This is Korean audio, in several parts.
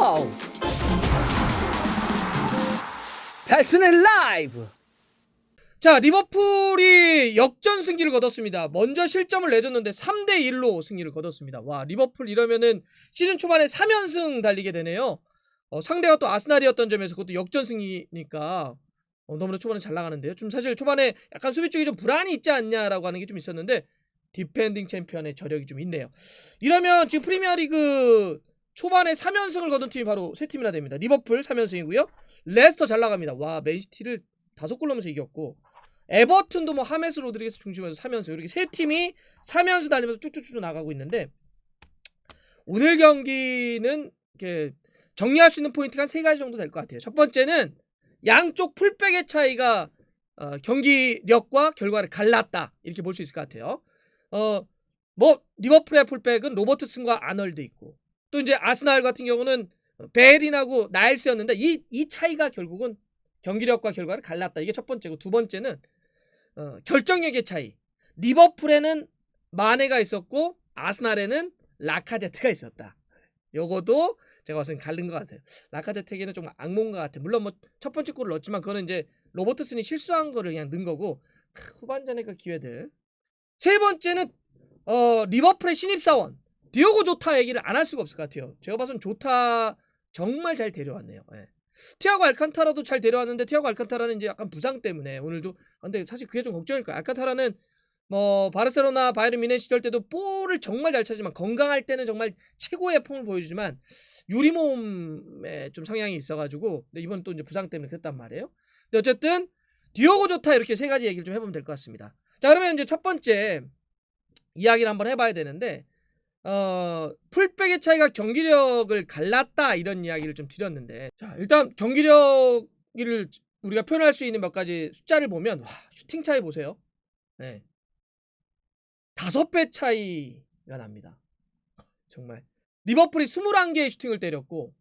와우! 달슨의 라이브! 자, 리버풀이 역전 승기를 거뒀습니다. 먼저 실점을 내줬는데 3대1로 승리를 거뒀습니다. 와, 리버풀 이러면은 시즌 초반에 3연승 달리게 되네요. 상대가 또 아스날이었던 점에서 그것도 역전 승리니까 너무나 초반에 잘 나가는데요. 좀 사실 초반에 약간 수비 쪽이 좀 불안이 있지 않냐라고 하는 게 좀 있었는데 디펜딩 챔피언의 저력이 좀 있네요. 이러면 지금 프리미어리그 초반에 3연승을 거둔 팀이 바로 세 팀이나 됩니다. 리버풀 3연승이고요. 레스터 잘 나갑니다. 와, 맨시티를 5골 넣으면서 이겼고, 에버튼도 뭐 하메스 로드리게스 중심으로 3연승, 이렇게 세 팀이 3연승 달리면서 쭉쭉쭉 나가고 있는데, 오늘 경기는 이렇게 정리할 수 있는 포인트가 한 3가지 정도 될 것 같아요. 첫 번째는 양쪽 풀백의 차이가 경기력과 결과를 갈랐다, 이렇게 볼 수 있을 것 같아요. 뭐 리버풀의 풀백은 로버트슨과 아널드 있고, 또 이제 아스날 같은 경우는 베린하고 나일스였는데 이 차이가 결국은 경기력과 결과를 갈랐다. 이게 첫 번째고, 두 번째는 결정력의 차이. 리버풀에는 마네가 있었고 아스날에는 라카제트가 있었다. 요거도 제가 봤을 땐 갈른 것 같아요. 라카제트에게는 좀 악몽과 같아. 물론 뭐 첫 번째 골을 넣었지만 그거는 이제 로버트슨이 실수한 거를 그냥 넣은 거고, 후반전의 그 기회들. 세 번째는 리버풀의 신입사원 디오고 조타 얘기를 안 할 수가 없을 것 같아요. 제가 봐서는 조타 정말 잘 데려왔네요. 예. 티아고 알칸타라도 잘 데려왔는데, 티아고 알칸타라는 이제 약간 부상 때문에 오늘도, 근데 사실 그게 좀 걱정일 거예요. 알칸타라는 뭐 바르셀로나 바이에른 뮌헨 시절 때도 볼을 정말 잘 차지만, 건강할 때는 정말 최고의 폼을 보여주지만 유리몸에 좀 성향이 있어가지고, 근데 이번 또 이제 부상 때문에 그랬단 말이에요. 근데 어쨌든 디오고 조타, 이렇게 3가지 얘기를 좀 해보면 될 것 같습니다. 자, 그러면 이제 첫 번째 이야기를 한번 해봐야 되는데, 풀백의 차이가 경기력을 갈랐다, 이런 이야기를 좀 드렸는데, 자, 일단 경기력을 우리가 표현할 수 있는 몇 가지 숫자를 보면, 와, 슈팅 차이 보세요. 네. 5배 차이가 납니다. 정말. 리버풀이 21개의 슈팅을 때렸고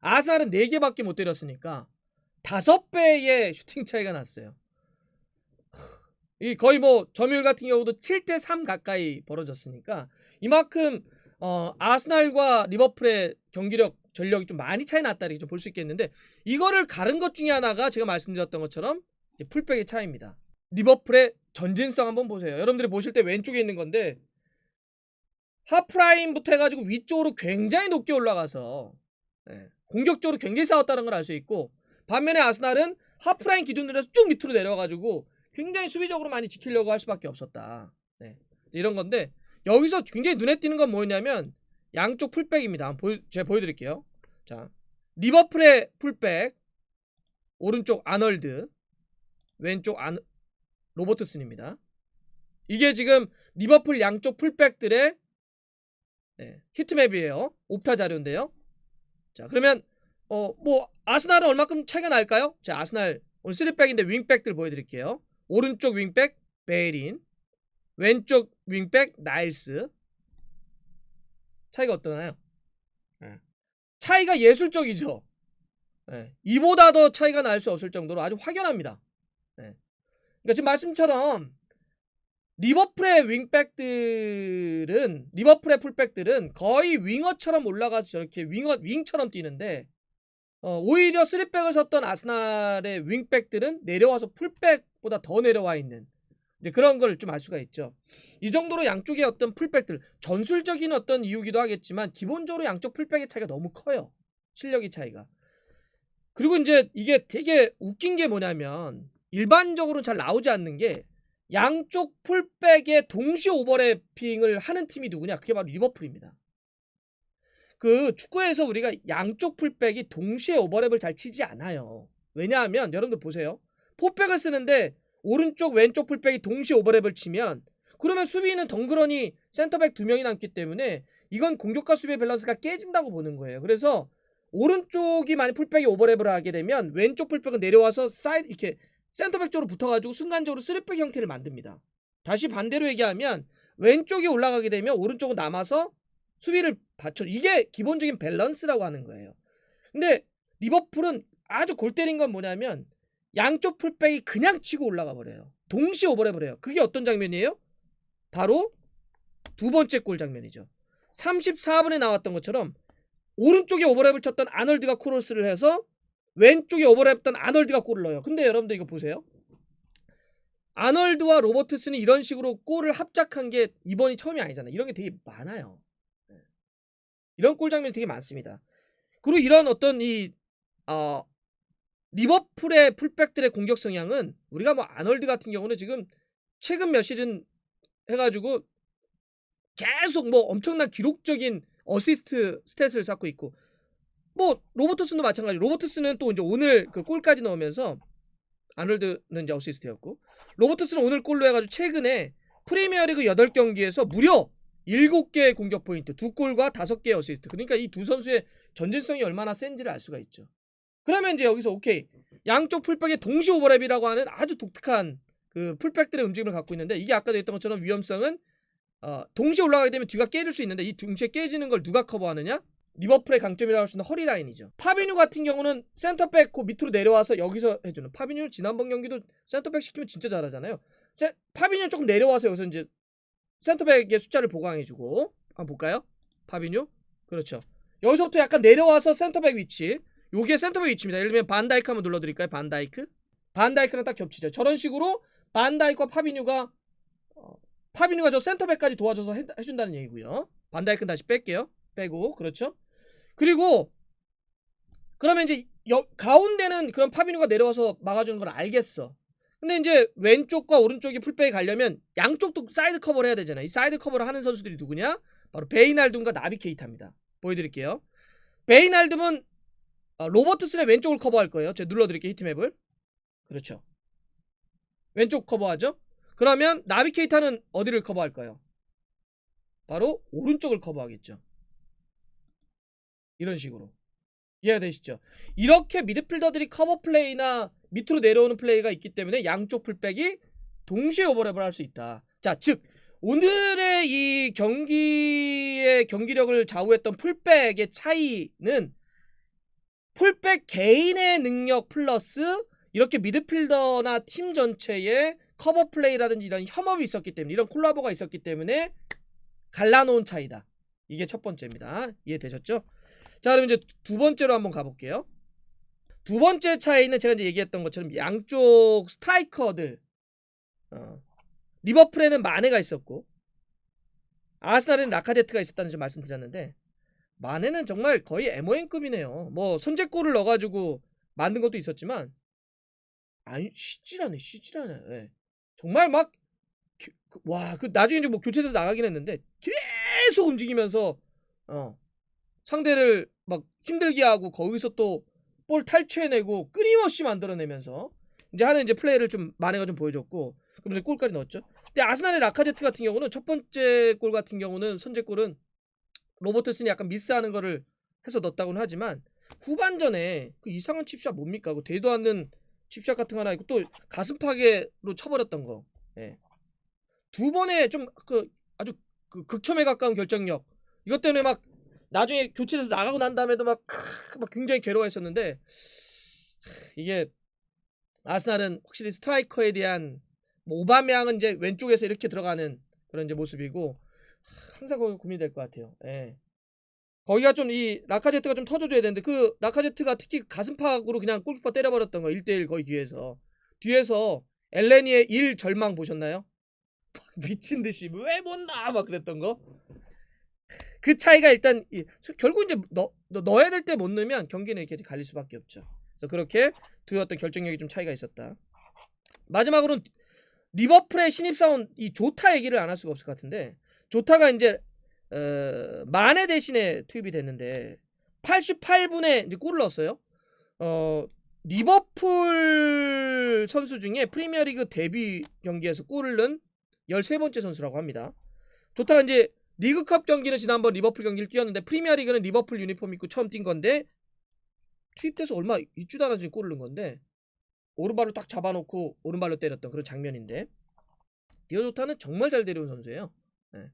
아스날은 4개밖에 못 때렸으니까 5배의 슈팅 차이가 났어요. 이 거의 뭐 점유율 같은 경우도 7대3 가까이 벌어졌으니까, 이만큼 아스날과 리버풀의 경기력, 전력이 좀 많이 차이 났다, 이렇게 좀 볼 수 있겠는데, 이거를 가른 것 중에 하나가 제가 말씀드렸던 것처럼 풀백의 차이입니다. 리버풀의 전진성 한번 보세요. 여러분들이 보실 때 왼쪽에 있는 건데, 하프라인부터 해가지고 위쪽으로 굉장히 높게 올라가서 공격적으로 굉장히 싸웠다는 걸 알 수 있고, 반면에 아스날은 하프라인 기준으로 해서 쭉 밑으로 내려가지고 굉장히 수비적으로 많이 지키려고 할 수밖에 없었다. 이런 건데, 여기서 굉장히 눈에 띄는 건 뭐냐면 양쪽 풀백입니다. 제가 보여드릴게요. 자, 리버풀의 풀백, 오른쪽 아널드, 왼쪽 로버트슨입니다. 이게 지금 리버풀 양쪽 풀백들의 히트맵이에요. 옵타 자료인데요. 자, 그러면 뭐 아스날은 얼마큼 차이가 날까요? 자, 아스날 오늘 3백인데 윙백들 보여드릴게요. 오른쪽 윙백 베린, 왼쪽 윙백 나일스. 차이가 어떠나요? 차이가 예술적이죠. 이보다 더 차이가 날 수 없을 정도로 아주 확연합니다. 그러니까 지금 말씀처럼 리버풀의 풀백들은 거의 윙어처럼 올라가서 저렇게 윙처럼 뛰는데, 오히려 3백을 섰던 아스날의 윙백들은 내려와서 풀백보다 더 내려와 있는, 이제 그런 걸 좀 알 수가 있죠. 이 정도로 양쪽의 어떤 풀백들, 전술적인 어떤 이유기도 하겠지만 기본적으로 양쪽 풀백의 차이가 너무 커요. 실력의 차이가. 그리고 이제 이게 되게 웃긴 게 뭐냐면, 일반적으로 잘 나오지 않는 게, 양쪽 풀백에 동시 오버래핑을 하는 팀이 누구냐? 그게 바로 리버풀입니다. 그 축구에서 우리가 양쪽 풀백이 동시에 오버랩을 잘 치지 않아요. 왜냐하면 여러분들 보세요. 포백을 쓰는데 오른쪽 왼쪽 풀백이 동시에 오버랩을 치면, 그러면 수비는 덩그러니 센터백 2명이 남기 때문에 이건 공격과 수비의 밸런스가 깨진다고 보는 거예요. 그래서 오른쪽이 만약 풀백이 오버랩을 하게 되면 왼쪽 풀백은 내려와서 사이드, 이렇게 센터백 쪽으로 붙어가지고 순간적으로 3백 형태를 만듭니다. 다시 반대로 얘기하면 왼쪽이 올라가게 되면 오른쪽은 남아서 수비를 받쳐. 이게 기본적인 밸런스라고 하는 거예요. 근데 리버풀은 아주 골 때린 건 뭐냐면, 양쪽 풀백이 그냥 치고 올라가 버려요. 동시에 오버랩을 해요. 그게 어떤 장면이에요? 바로 두 번째 골 장면이죠. 34분에 나왔던 것처럼 오른쪽에 오버랩을 쳤던 아놀드가 크로스를 해서 왼쪽에 오버랩했던 아놀드가 골을 넣어요. 근데 여러분들 이거 보세요. 아놀드와 로버트슨이 이런 식으로 골을 합작한 게 이번이 처음이 아니잖아요. 이런 게 되게 많아요. 이런 골 장면이 되게 많습니다. 그리고 이런 어떤 리버풀의 풀백들의 공격 성향은 우리가 뭐 아놀드 같은 경우는 지금 최근 몇 시즌 해가지고 계속 뭐 엄청난 기록적인 어시스트 스탯을 쌓고 있고, 뭐 로버트슨도 마찬가지. 로버트슨은 또 이제 오늘 그 골까지 넣으면서, 아놀드는 이제 어시스트였고, 로버트슨은 오늘 골로 해가지고 최근에 프리미어리그 8경기에서 무려 7개의 공격 포인트, 2골과 5개의 어시스트. 그러니까 이 두 선수의 전진성이 얼마나 센지를 알 수가 있죠. 그러면 이제 여기서 오케이, 양쪽 풀백의 동시 오버랩이라고 하는 아주 독특한 그 풀백들의 움직임을 갖고 있는데, 이게 아까도 했던 것처럼 위험성은 동시에 올라가게 되면 뒤가 깨질 수 있는데, 이 동시에 깨지는 걸 누가 커버하느냐? 리버풀의 강점이라고 할 수 있는 허리 라인이죠. 파비뉴 같은 경우는 센터백 그 밑으로 내려와서 여기서 해주는, 파비뉴 지난번 경기도 센터백 시키면 진짜 잘하잖아요. 파비뉴 조금 내려와서 여기서 이제 센터백의 숫자를 보강해주고, 한번 볼까요? 파비뉴, 그렇죠. 여기서부터 약간 내려와서 센터백 위치, 요게 센터백 위치입니다. 예를 들면 반다이크 한번 눌러드릴까요? 반다이크랑 딱 겹치죠. 저런 식으로 반다이크와 파비뉴가 저 센터백까지 도와줘서 해준다는 얘기고요. 반다이크는 다시 뺄게요. 빼고, 그렇죠. 그리고 그러면 이제 가운데는 그런 파비뉴가 내려와서 막아주는 걸 알겠어. 근데 이제 왼쪽과 오른쪽이 풀백이 가려면 양쪽도 사이드 커버를 해야 되잖아요. 이 사이드 커버를 하는 선수들이 누구냐? 바로 베이날둠과 나비 케이타입니다. 보여드릴게요. 베이날둠은 로버트슨의 왼쪽을 커버할 거예요. 제가 눌러드릴게요. 히트맵을. 그렇죠. 왼쪽 커버하죠. 그러면 나비 케이타는 어디를 커버할까요? 바로 오른쪽을 커버하겠죠. 이런 식으로. 이해가 되시죠? 이렇게 미드필더들이 커버 플레이나 밑으로 내려오는 플레이가 있기 때문에 양쪽 풀백이 동시에 오버랩을 할 수 있다. 자, 즉 오늘의 이 경기의 경기력을 좌우했던 풀백의 차이는 풀백 개인의 능력 플러스 이렇게 미드필더나 팀 전체의 커버 플레이라든지 이런 협업이 있었기 때문에, 이런 콜라보가 있었기 때문에 갈라놓은 차이다. 이게 첫 번째입니다. 이해되셨죠? 자, 그럼 이제 두 번째로 한번 가볼게요. 두 번째 차이는 제가 이제 얘기했던 것처럼 양쪽 스트라이커들, 리버풀에는 마네가 있었고 아스날에는 라카제트가 있었다는 점 말씀드렸는데, 마네는 정말 거의 MON급이네요. 뭐 선제골을 넣어가지고 만든 것도 있었지만, 아니 시질하네. 네. 정말 막 와, 그 나중에 이제 뭐 교체돼서 나가긴 했는데 계속 움직이면서 상대를 막 힘들게 하고, 거기서 또 볼 탈취해내고 끊임없이 만들어내면서 이제 하는 이제 플레이를 좀 마네가 좀 보여줬고, 그럼 이제 골까지 넣었죠. 근데 아스날의 라카제트 같은 경우는 첫 번째 골 같은 경우는 선제골은 로버트슨이 약간 미스하는 거를 해서 넣었다고는 하지만, 후반전에 그 이상한 칩샷 뭡니까? 그 되도 않는 칩샷 같은 거 하나 있고, 또 가슴팍으로 쳐버렸던 거. 예. 두 번의 좀 아주 극혐에 가까운 결정력. 이것 때문에 막 나중에 교체돼서 나가고 난 다음에도 막 굉장히 괴로워했었는데, 이게 아스날은 확실히 스트라이커에 대한, 뭐 오바메양은 이제 왼쪽에서 이렇게 들어가는 그런 이제 모습이고, 항상 거기 고민이 될 것 같아요. 예. 거기가 좀 이 라카제트가 좀 터져줘야 되는데, 그 라카제트가 특히 가슴팍으로 그냥 골키퍼 때려버렸던 거, 1대1 거의 뒤에서 엘레니의 1 절망 보셨나요? 미친듯이 왜 못 나 막 그랬던 거. 그 차이가 일단 결국 이제 넣어야 될 때 못 넣으면 경기는 이렇게 갈릴 수밖에 없죠. 그래서 그렇게 두 어떤 결정력이 좀 차이가 있었다. 마지막으로는 리버풀의 신입사원 이 조타 얘기를 안 할 수가 없을 것 같은데, 조타가 이제 마네 대신에 투입이 됐는데 88분에 이제 골을 넣었어요. 리버풀 선수 중에 프리미어리그 데뷔 경기에서 골을 넣은 13번째 선수라고 합니다. 조타가 이제 리그컵 경기는 지난번 리버풀 경기를 뛰었는데, 프리미어리그는 리버풀 유니폼 입고 처음 뛴 건데, 투입돼서 얼마 있지도 않아서 골을 넣은 건데, 오른발로 딱 잡아놓고 오른발로 때렸던 그런 장면인데, 디오 조타는 정말 잘 데려온 선수예요. 네.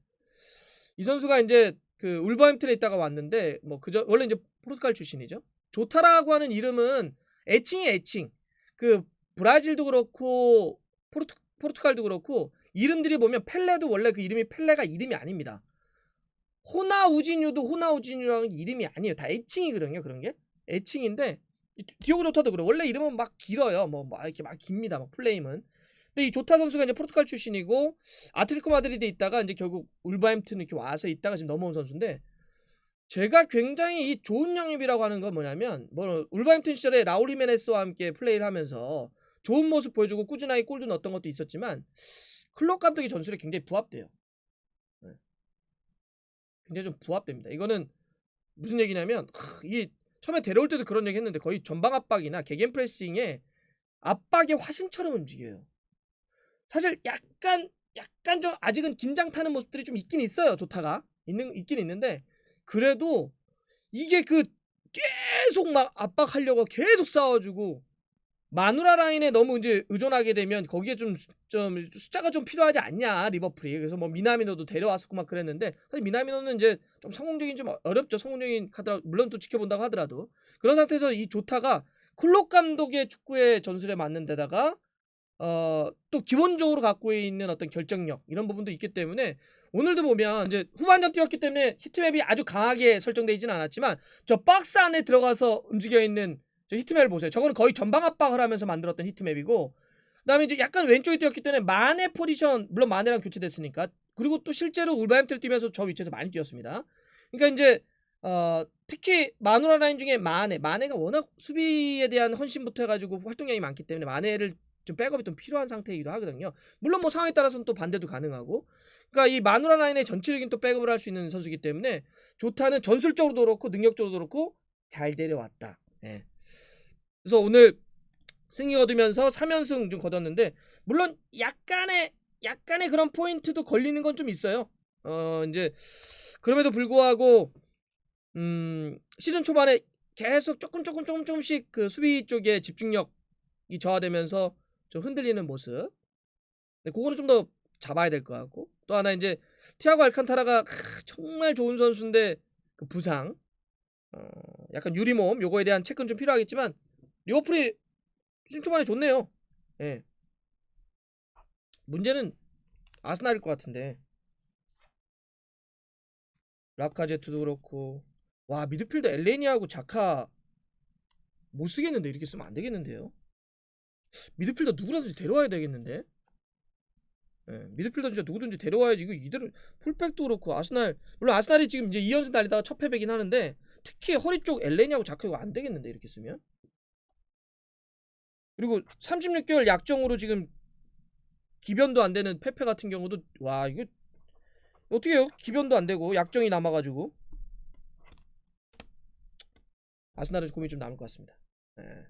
이 선수가 이제 그 울버햄튼에 있다가 왔는데, 뭐 원래 이제 포르투갈 출신이죠. 조타라고 하는 이름은 애칭. 그 브라질도 그렇고 포르투갈도 그렇고 이름들이 보면 펠레도 원래 그 이름이 펠레가 이름이 아닙니다. 호나우지뉴도 호나우지뉴라는 이름이 아니에요. 다 애칭이거든요. 그런 게 애칭인데 디오고 조타도 그래. 원래 이름은 막 길어요. 뭐 이렇게 막 깁니다. 막 플레임은. 근데 이 조타 선수가 이제 포르투갈 출신이고 아틀레티코 마드리드에 있다가 이제 결국 울버햄튼 이렇게 와서 있다가 지금 넘어온 선수인데, 제가 굉장히 이 좋은 영입이라고 하는 건 뭐냐면, 뭐 울버햄튼 시절에 라울 히메네스와 함께 플레이를 하면서 좋은 모습 보여주고 꾸준하게 골도 넣었던 것도 있었지만 클럽 감독의 전술에 굉장히 부합돼요. 네. 굉장히 좀 부합됩니다. 이거는 무슨 얘기냐면 이 처음에 데려올 때도 그런 얘기 했는데 거의 전방 압박이나 개겐 프레싱에 압박의 화신처럼 움직여요. 사실 약간 좀 아직은 긴장 타는 모습들이 좀 있긴 있어요. 조타가 있긴 있는데, 그래도 이게 계속 막 압박하려고 계속 싸워주고, 마누라 라인에 너무 이제 의존하게 되면 거기에 좀 숫자가 좀 필요하지 않냐 리버풀이. 그래서 뭐 미나미노도 데려왔었고 막 그랬는데, 사실 미나미노는 이제 좀 성공적인 좀 어렵죠. 성공적인 카드라 물론 또 지켜본다고 하더라도. 그런 상태에서 이 조타가 클롭 감독의 축구의 전술에 맞는 데다가 또 기본적으로 갖고 있는 어떤 결정력, 이런 부분도 있기 때문에 오늘도 보면 이제 후반전 뛰었기 때문에 히트맵이 아주 강하게 설정되어 있지는 않았지만 저 박스 안에 들어가서 움직여 있는 저 히트맵을 보세요. 저거는 거의 전방 압박을 하면서 만들었던 히트맵이고, 그다음에 이제 약간 왼쪽에 뛰었기 때문에 마네 포지션, 물론 마네랑 교체됐으니까, 그리고 또 실제로 울버햄튼을 뛰면서 저 위치에서 많이 뛰었습니다. 그러니까 이제 특히 마누라 라인 중에 마네가 워낙 수비에 대한 헌신부터 해가지고 활동량이 많기 때문에 마네를 좀 백업이 좀 필요한 상태이기도 하거든요. 물론 뭐 상황에 따라서는 또 반대도 가능하고. 그러니까 이 마누라 라인의 전체적인 또 백업을 할 수 있는 선수이기 때문에 조타는 전술적으로도 그렇고 능력적으로도 그렇고 잘 데려왔다. 예. 그래서 오늘 승리 거두면서 3연승 좀 거뒀는데, 물론 약간의 그런 포인트도 걸리는 건 좀 있어요. 이제 그럼에도 불구하고 시즌 초반에 계속 조금씩 그 수비 쪽에 집중력이 저하되면서 좀 흔들리는 모습. 근데 그거는 좀 더 잡아야 될 것 같고, 또 하나 이제 티아고 알칸타라가 정말 좋은 선수인데 그 부상, 약간 유리몸, 요거에 대한 체크는 좀 필요하겠지만 리버풀이 시즌 초반에 좋네요. 예. 문제는 아스날일 것 같은데. 라카제트도 그렇고. 와, 미드필더 엘레니하고 자카 못 쓰겠는데, 이렇게 쓰면 안 되겠는데요. 미드필더 누구라든지 데려와야 되겠는데. 예, 미드필더 진짜 누구든지 데려와야지. 이거 이대로 풀백도 그렇고. 아스날, 물론 아스날이 지금 이제 2연승 달리다가 첫 패배긴 하는데, 특히 허리 쪽 엘레니하고 자카 이거 안 되겠는데, 이렇게 쓰면. 그리고 36개월 약정으로 지금 기변도 안 되는 페페 같은 경우도, 와, 이거 어떻게 해요? 기변도 안 되고 약정이 남아가지고. 아스날은 고민이 좀 남을 것 같습니다. 예.